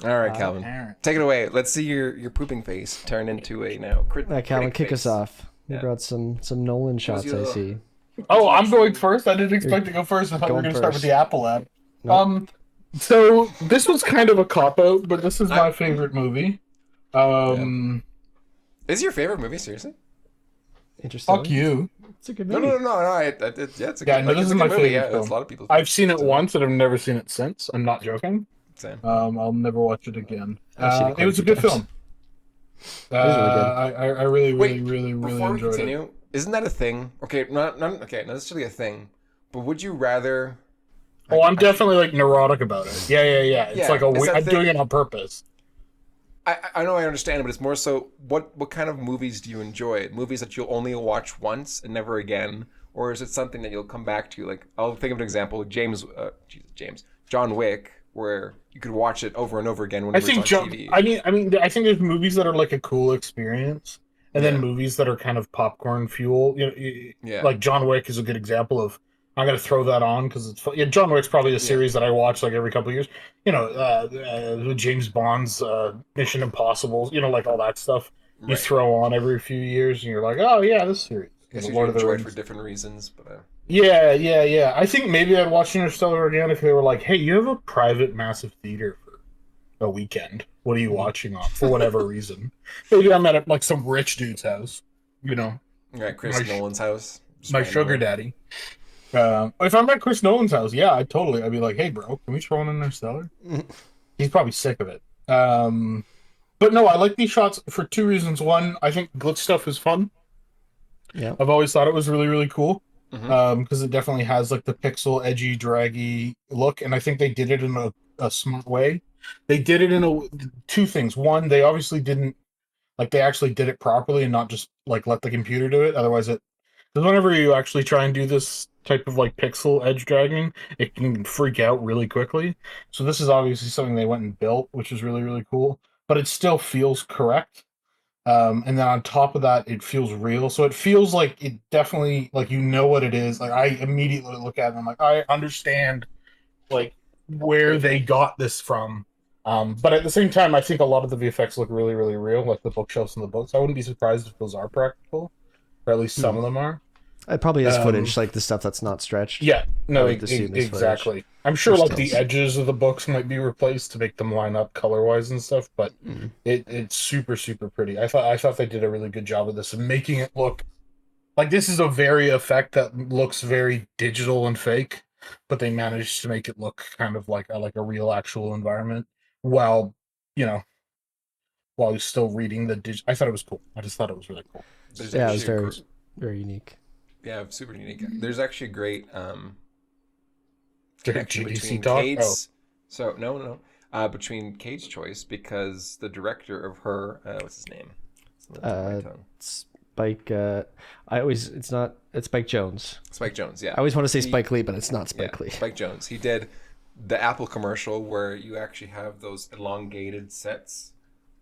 All right, Calvin. Take it away. Let's see your pooping face turn into a now Calvin, critic kick face. us off. You Yeah. brought some Nolan shots, I your- see. Oh, I'm going first. I didn't expect to go first. I thought we were Going going to start with first. the Apple app. Nope. So this was kind of a cop out, but this is my favorite movie. Is your favorite movie seriously? Interstellar. Fuck you. It's a good No, movie. no, no, no. Yeah, it's a Yeah, good, no, this it's is a my good movie. favorite Yeah, film. it's a lot of people's. I've seen it so- once, and I've never seen it since. I'm not joking. Same. I'll never watch it again. I've seen it quite It was a a few good times. film. It is really good. I really, Wait, really before we enjoyed it. continue, isn't that a thing? Okay, not necessarily a thing, but would you rather? Oh, I'm definitely like neurotic about it. Yeah. It's Yeah, like it's that I'm thing- doing it on purpose. I know I understand, but it's more so what kind of movies do you enjoy? Movies that you'll only watch once and never again, or is it something that you'll come back to? Like I'll think of an example, like John Wick, where you could watch it over and over again I whenever think it's on TV. I think there's movies that are like a cool experience, and Yeah. then movies that are kind of popcorn fuel. Yeah. Like John Wick is a good example of. I'm gonna throw that on because it's fun. Yeah, John Wick's probably a series that I watch like every couple of years. James Bond's Mission Impossible. Like all that stuff. You Right. throw on every few years, and you're like, oh yeah, this series. I guess You know, you Lord of the enjoy it Rings. for different reasons, but Yeah. I think maybe I'd watch Interstellar again if they were like, hey, you have a private massive theater for a weekend. What are you watching on for whatever reason? Maybe I'm at like some rich dude's house, right, Chris Nolan's house. Just my randomly. sugar daddy. If I'm at Chris Nolan's house, yeah, I'd be like, hey, bro, can we throw in Interstellar? He's probably sick of it. But no, I like these shots for two reasons. One, I think glitch stuff is fun. Yeah. I've always thought it was really, really cool. Mhm. Because it definitely has like the pixel, edgy, draggy look, and I think they did it in a smart way. They did it in two things. One, they obviously didn't they actually did it properly and not just like let the computer do it. Otherwise, because whenever you actually try and do this type of like pixel edge dragging, it can freak out really quickly. So this is obviously something they went and built, which is really, really cool. But it still feels correct. And then on top of that, it feels real. So it feels like it definitely like what it is. Like I immediately look at it and I'm like, I understand like where they got this from. But at the same time, I think a lot of the VFX look really, really real, like the bookshelves and the books. I wouldn't be surprised if those are practical, or at least some of them are. It probably is footage, like the stuff that's not stretched. Yeah, no, I would assume it's exactly. footage. I'm sure Or like the stills. edges of the books might be replaced to make them line up color wise and stuff, but it's super, super pretty. I thought they did a really good job of this and making it look like this is a very effect that looks very digital and fake, but they managed to make it look kind of like a real actual environment while you know while you're still reading the. I thought it was cool. I just thought it was really cool. There's Yeah, it was actually a very, gr- very unique. yeah, super unique. There's actually a great connection GDC between talk? Kate's. So between Kate's choice because the director of her, what's his name? It's on the tip of my tongue. Spike. It's Spike Jones. Spike Jonze. Yeah, I always want to say Spike Lee, but it's not Spike Lee. Spike Jonze. He did the Apple commercial where you actually have those elongated sets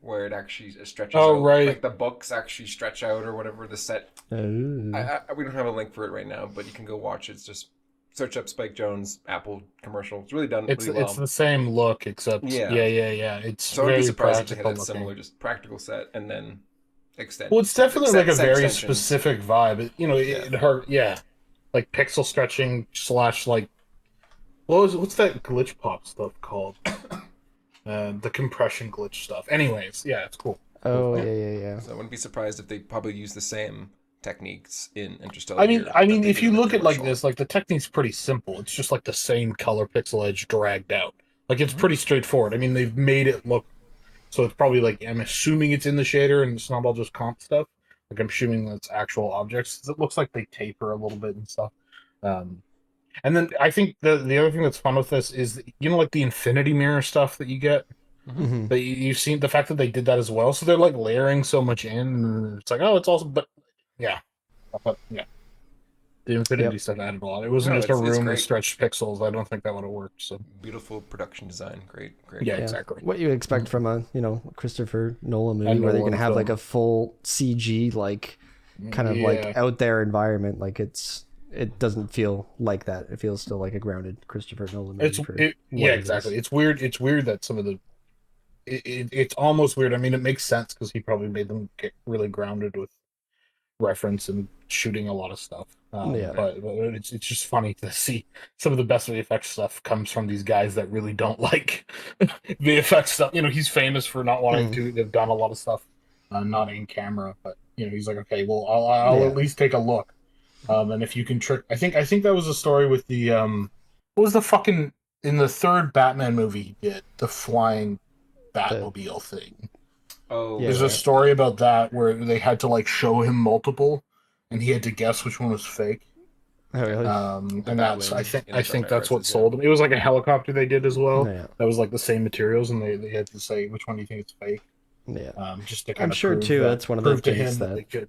where it actually stretches Oh, out. right. Like the books actually stretch out or whatever the set. Ooh. We don't have a link for it right now, but you can go watch it. It's just search up Spike Jonze Apple commercial. It's really done It's really well. it's the same look except Yeah. yeah. It's So I'd very be surprised if they had practical a looking. similar, just practical set and then extend. Well, it's definitely like a set very extensions. specific vibe. It hurt. Yeah, like pixel stretching slash like what's that glitch pop stuff called? The compression glitch stuff. Anyways, yeah, it's cool. Oh yeah. So I wouldn't be surprised if they probably use the same techniques in Interstellar. I mean, here that they if did you in the look at like commercial. this, like the technique's pretty simple. It's just like the same color pixel edge dragged out. Like it's pretty straightforward. I mean, they've made it look so it's probably like I'm assuming it's in the shader and it's not all just comp stuff. Like I'm assuming that's actual objects. It looks like they taper a little bit and stuff. And then I think the other thing that's fun with this is like the infinity mirror stuff that you get. Mhm. That you've seen the fact that they did that as well. So they're like layering so much in, and it's like, oh, it's also, but yeah, the infinity Yep. stuff added a lot. It wasn't No, just a it's room great. with stretched pixels. I don't think that would have worked. So Beautiful production design. Great. yeah, Yeah. exactly. What you expect from a Christopher Nolan movie A where they're Nolan gonna have like film. a full CG like kind of like out there environment. Like it doesn't feel like that. It feels still like a grounded Christopher Nolan movie. Yeah, it is. exactly. It's weird. It's weird that some of the it's almost weird. I mean, it makes sense because he probably made them get really grounded with reference and shooting a lot of stuff. Yeah. But it's just funny to see some of the best VFX stuff comes from these guys that really don't like VFX stuff. You know, he's famous for not wanting to. They've done a lot of stuff, not in camera, but you know, he's like, okay, well, I'll Yeah. at least take a look. And if you can trick, I think that was a story with the what was the fucking in the third Batman movie he did the flying Batmobile thing. Oh, Yeah, There's right. a story about that where they had to like show him multiple, and he had to guess which one was fake. Oh, really? And that's I Batwing think in I the Dark think Knight that's what Rises, yeah. sold him. It was like a helicopter they did as well. Yeah. That was like the same materials, and they had to say which one do you think is fake. Yeah. Just to kind I'm of sure prove too. that, That's one of the prove to things him that that they could.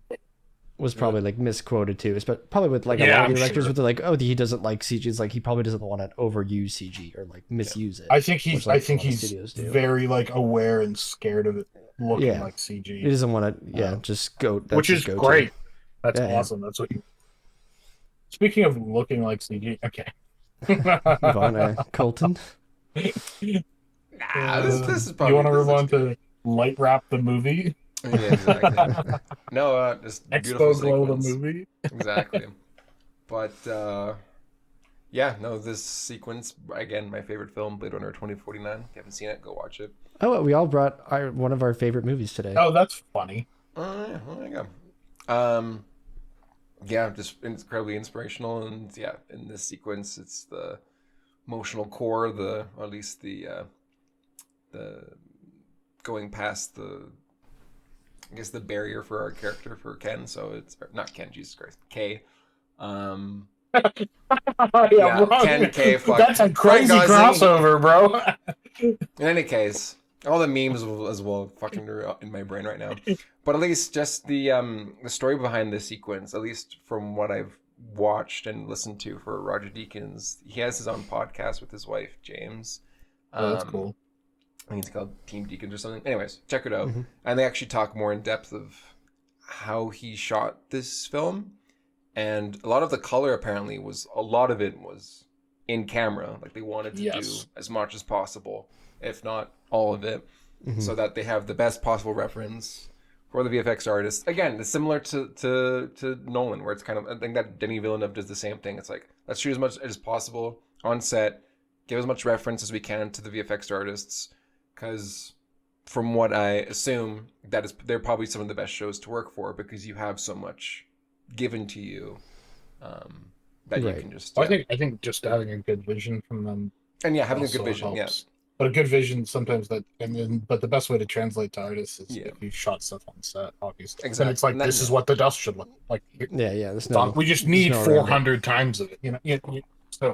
was probably like misquoted too. But probably with like a Yeah, lot of I'm directors, sure. with like, oh, he doesn't like CG. It's like he probably doesn't want to overuse CG or like misuse it. I think which, he's like, I a think lot of he's studios do. very like aware and scared of it looking Yeah. like He CG, doesn't want to. Yeah, just go. That's which his is go-to. great. That's Yeah, yeah. awesome. That's what. Speaking of looking like CG, okay. Move on, Colton. Nah, this is You probably want to this move looks on good. to light wrap the movie? Yeah, exactly. No, just beautiful Expo Glow the sequence. movie. Exactly. But yeah, no, this sequence again, my favorite film, Blade Runner 2049. If you haven't seen it, go watch it. Oh, we all brought one of our favorite movies today. Oh, that's funny. Yeah, well, there you go. Yeah, just incredibly inspirational, and yeah, in this sequence, it's the emotional core, or at least the going past I guess the barrier for our character for Ken. So it's not Ken, Jesus Christ, K. Yeah, Bro. 10K. Fuck. That's a Ryan crazy Gosling. crossover, bro. In any case, all the memes as well fucking are in my brain right now. But at least just the story behind this sequence, at least from what I've watched and listened to for Roger Deakins, he has his own podcast with his wife James. Oh, that's cool. I think it's called Team Deacons or something. Anyways, check it out. Mm-hmm. And they actually talk more in depth of how he shot this film. And a lot of the color apparently a lot of it was in camera. Like they wanted to do as much as possible, if not all of it, so that they have the best possible reference for the VFX artists. Again, it's similar to Nolan, where it's kind of, I think that Denis Villeneuve does the same thing. It's like, let's shoot as much as possible on set, give as much reference as we can to the VFX artists, because from what I assume, they're probably some of the best shows to work for, because you have so much given to you that you can just. Well, I think just having a good vision from them, and yeah, having a good vision, helps. But a good vision sometimes but the best way to translate to artists is if you shot stuff on set, obviously. Exactly. And it's like, this is what the dust should look like. Yeah. We just need 400 times of it. You know. So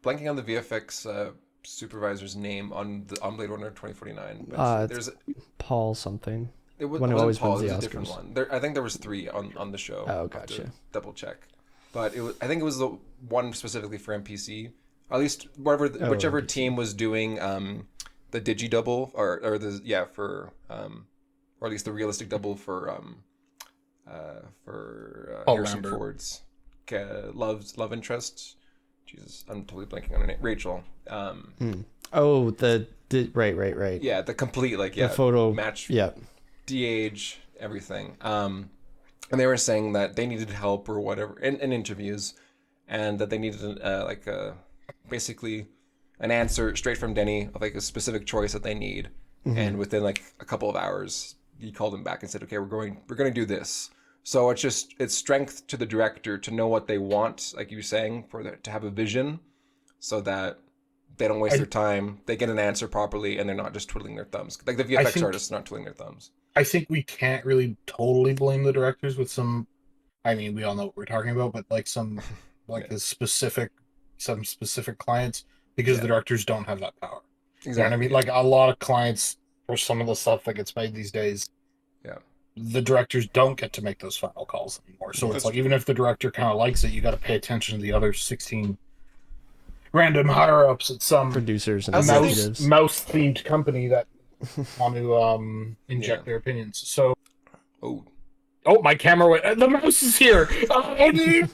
blanking on the VFX supervisor's name on Blade Runner 2049. But there's Paul something. One who always wins the a Oscars. different one. I think there was 3 on the show. Oh, gotcha. Double check. But I think it was the one specifically for MPC. At least whichever team was doing the digi double or at least the realistic double for Harrison Lambert. Ford's love interest. Jesus, I'm totally blanking on her name. Rachel. Oh, right. Yeah, the complete the photo match. Yeah. De-age, everything. And they were saying that they needed help or whatever in interviews, and that they needed basically an answer straight from Denny of like a specific choice that they need. And within like a couple of hours, he called him back and said, "Okay, we're going to do this." So it's strength to the director to know what they want, like you were saying, to have a vision, so that they don't waste their time. They get an answer properly, and they're not just twiddling their thumbs. Like the VFX artists are not twiddling their thumbs. I think we can't really totally blame the directors with some. I mean, we all know what we're talking about, but like some specific clients, because the directors don't have that power. Exactly. You know what I mean? Like a lot of clients for some of the stuff that gets made these days. Yeah. The directors don't get to make those final calls anymore. So it's like, even if the director kind of likes it, you got to pay attention to the other 16 random higher ups at some producers and mouse themed company that want to inject their opinions. So, my camera went. The mouse is here. What the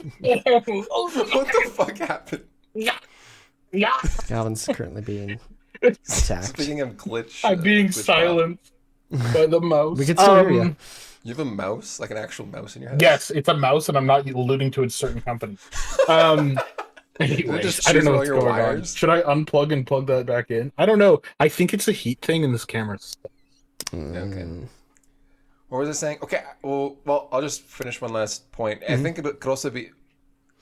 fuck happened? Yeah. Calvin's currently being Attacked. Speaking of glitch, I'm being glitch pop, silenced by the mouse. We can still hear you. you have a mouse, like an actual mouse in your house? Yes, it's a mouse, and I'm not alluding to a certain company. Anyways, just I don't know choosing all what's your going on. wires? Should I unplug and plug that back in? I don't know. I think it's a heat thing in this camera. Okay. What was I saying? Okay, well, I'll just finish one last point. I think it could also be,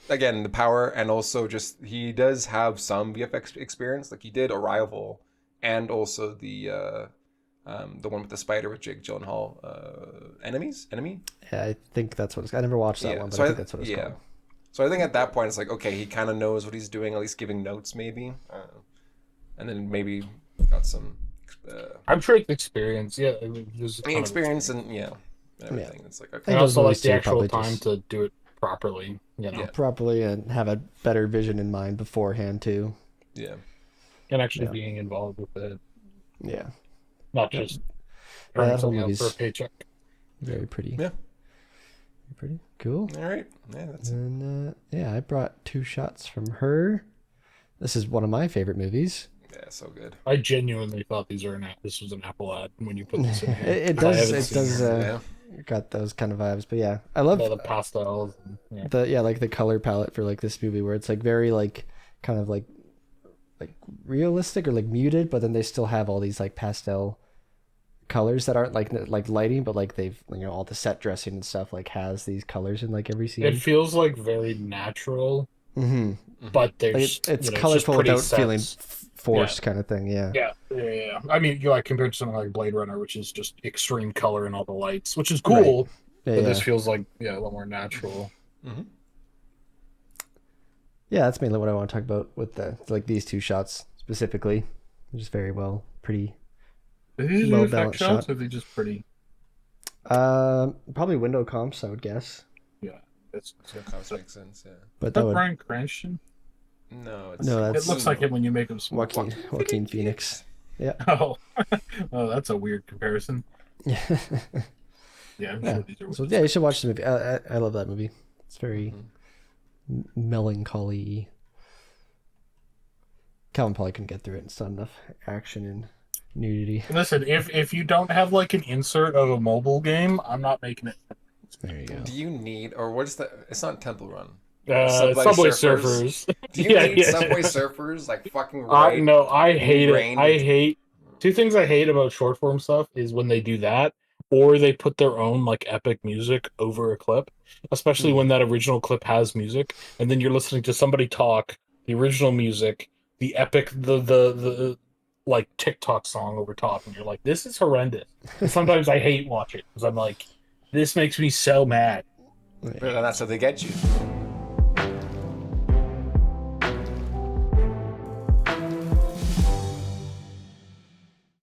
again, the power, and also just he does have some VFX experience. Like he did Arrival, and also the one with the spider with Jake Gyllenhaal, Enemy. Yeah, I think that's what it's. I never watched that one, but I think that's what it's called. So I think at that point it's like, okay, he kind of knows what he's doing, at least giving notes maybe, and then maybe got some. I'm sure it's experience. Yeah, I mean, experience and everything. It's like, okay. And also like the two actual probably time just- to do it properly. You know, Yeah. properly and have a better vision in mind beforehand too. Yeah. and actually being involved with it, Yeah, not just that earning whole something else movie's for a paycheck. very pretty. Yeah. Pretty cool. All right. Yeah, that's it. And yeah, I brought 2 shots from her. This is one of my favorite movies. Yeah, so good. I genuinely thought this was an Apple ad when you put this in. Here. It I does. haven't It seen does. Yeah. Got those kind of vibes. But yeah, I love the pastels. And, like the color palette for like this movie, where it's like very like kind of like realistic or like muted, but then they still have all these like pastel colors that aren't like lighting, but like they've all the set dressing and stuff like has these colors in like every scene. It feels like very natural, Mm-hmm. but Like there's it's just colorful pretty without sets. feeling forced, kind of thing. Yeah. Yeah. I mean, like compared to something like Blade Runner, which is just extreme color and all the lights, which is cool. Right. Yeah, But this feels like a little more natural. Yeah, that's mainly what I want to talk about with these 2 shots specifically. They're just very pretty. Are these Well effect balanced shots, shot. or are they just pretty? Probably window comps, I would guess. Yeah, that's Cops make sense, yeah. But Is that that would Bryan Cranston? No, it's No, It that's looks like it when you make him small. Joaquin Phoenix. Yeah. Oh, oh, that's a weird comparison. Yeah. Yeah, I'm Yeah. sure these are. So yeah, you should watch the movie. I love that movie. It's very melancholy. Calvin probably couldn't get through it. It's not enough action and nudity. Listen, if you don't have like an insert of a mobile game, I'm not making it. There you go. Do you need, or what is that? It's not Temple Run. Subway Surfers. Do you need Subway Surfers like fucking right? No, I hate it. ingrained I into- hate 2 things I hate about short form stuff is when they do that, or they put their own like epic music over a clip, especially when that original clip has music, and then you're listening to somebody talk, the original music, the epic, the like TikTok song over top, and you're like, this is horrendous. And sometimes I hate watching because I'm like, this makes me so mad. And that's how they get you.